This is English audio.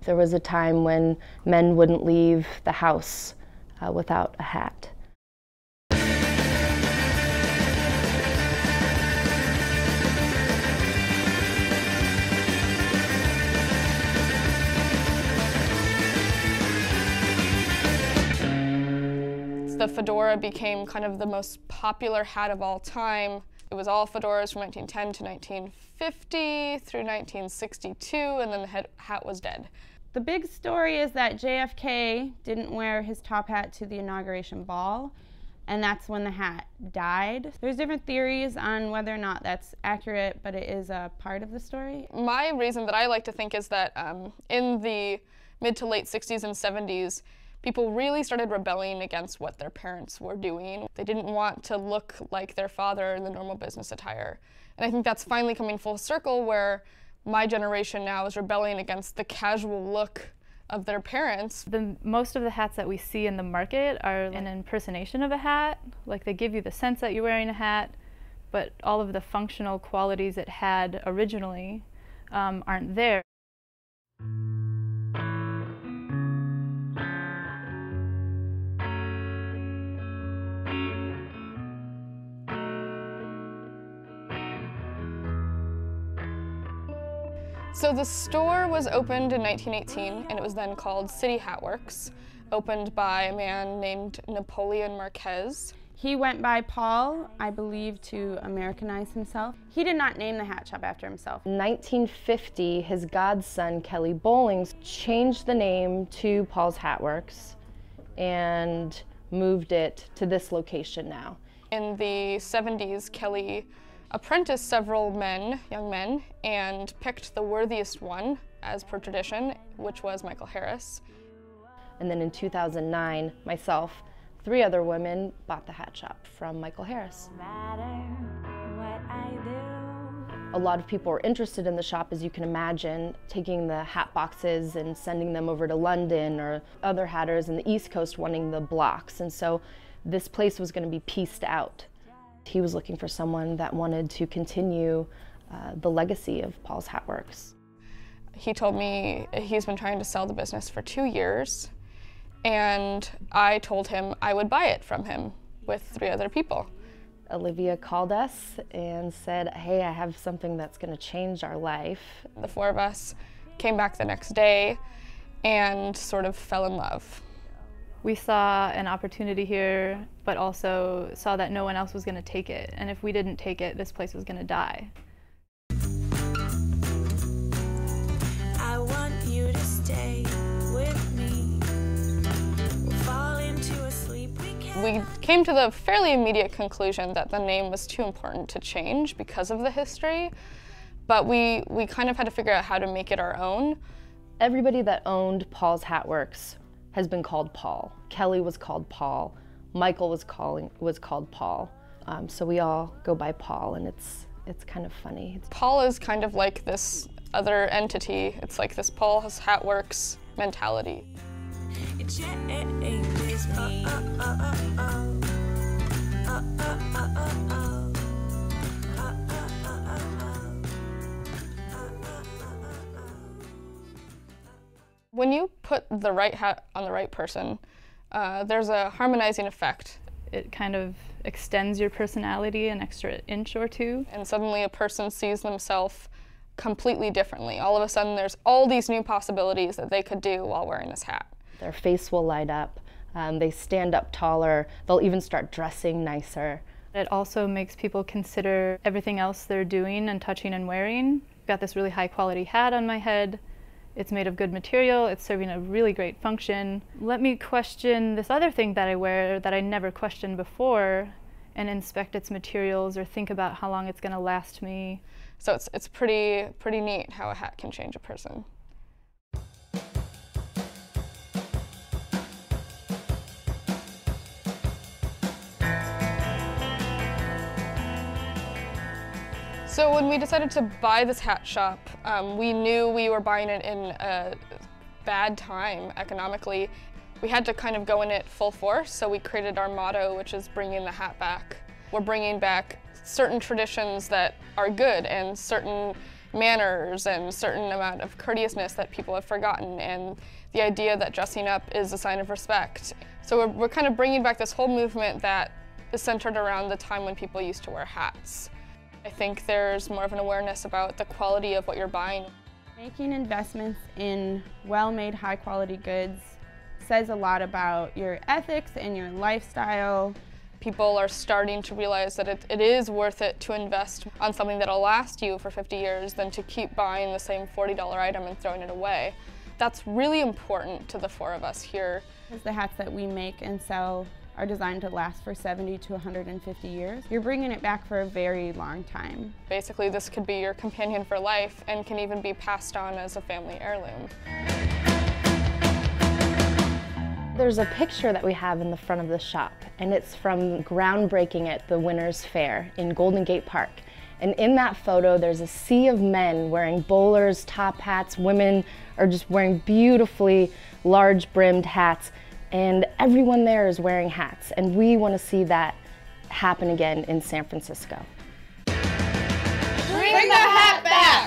There was a time when men wouldn't leave the house without a hat. The fedora became kind of the most popular hat of all time. It was all fedoras from 1910 to 1950 through 1962, and then the hat was dead. The big story is that JFK didn't wear his top hat to the inauguration ball, and that's when the hat died. There's different theories on whether or not that's accurate, but it is a part of the story. My reason that I like to think is that in the mid to late 60s and 70s, people really started rebelling against what their parents were doing. They didn't want to look like their father in the normal business attire. And I think that's finally coming full circle, where my generation now is rebelling against the casual look of their parents. Most of the hats that we see in the market are an impersonation of a hat. Like, they give you the sense that you're wearing a hat, but all of the functional qualities it had originally aren't there. So the store was opened in 1918, and it was then called City Hat Works, opened by a man named Napoleon Marquez. He went by Paul, I believe, to Americanize himself. He did not name the hat shop after himself. In 1950, his godson, Kelly Bowlings, changed the name to Paul's Hat Works and moved it to this location now. In the 70s, Kelly apprenticed several young men, and picked the worthiest one, as per tradition, which was Michael Harris. And then in 2009, myself, 3 other women bought the hat shop from Michael Harris. A lot of people were interested in the shop, as you can imagine, taking the hat boxes and sending them over to London, or other hatters in the East Coast wanting the blocks. And so this place was going to be pieced out. He was looking for someone that wanted to continue the legacy of Paul's Hat Works. He told me he's been trying to sell the business for 2 years, and I told him I would buy it from him with 3 other people. Olivia called us and said, hey, I have something that's going to change our life. The 4 of us came back the next day and sort of fell in love. We saw an opportunity here, but also saw that no one else was going to take it. And if we didn't take it, this place was going to die. I want you to stay with me. We'll fall into a sleep we came to the fairly immediate conclusion that the name was too important to change because of the history, but we kind of had to figure out how to make it our own. Everybody that owned Paul's Hat Works has been called Paul. Kelly was called Paul. Michael was called Paul. So we all go by Paul, and it's kind of funny. Paul is kind of like this other entity. It's like this Paul's Hat Works mentality. When you put the right hat on the right person, there's a harmonizing effect. It kind of extends your personality an extra inch or 2. And suddenly a person sees themselves completely differently. All of a sudden there's all these new possibilities that they could do while wearing this hat. Their face will light up, they stand up taller, they'll even start dressing nicer. It also makes people consider everything else they're doing and touching and wearing. I've got this really high quality hat on my head. It's made of good material, it's serving a really great function. Let me question this other thing that I wear that I never questioned before, and inspect its materials or think about how long it's going to last me. So it's pretty neat how a hat can change a person. So when we decided to buy this hat shop, we knew we were buying it in a bad time economically. We had to kind of go in it full force, so we created our motto, which is bringing the hat back. We're bringing back certain traditions that are good and certain manners and a certain amount of courteousness that people have forgotten, and the idea that dressing up is a sign of respect. So we're kind of bringing back this whole movement that is centered around the time when people used to wear hats. I think there's more of an awareness about the quality of what you're buying. Making investments in well-made, high-quality goods says a lot about your ethics and your lifestyle. People are starting to realize that it is worth it to invest on something that'll last you for 50 years than to keep buying the same $40 item and throwing it away. That's really important to the four of us here. The hats that we make and sell are designed to last for 70 to 150 years. You're bringing it back for a very long time. Basically, this could be your companion for life and can even be passed on as a family heirloom. There's a picture that we have in the front of the shop, and it's from groundbreaking at the Winners Fair in Golden Gate Park. And in that photo, there's a sea of men wearing bowlers, top hats. Women are just wearing beautifully large brimmed hats, and everyone there is wearing hats. And we want to see that happen again in San Francisco. Bring the hat back!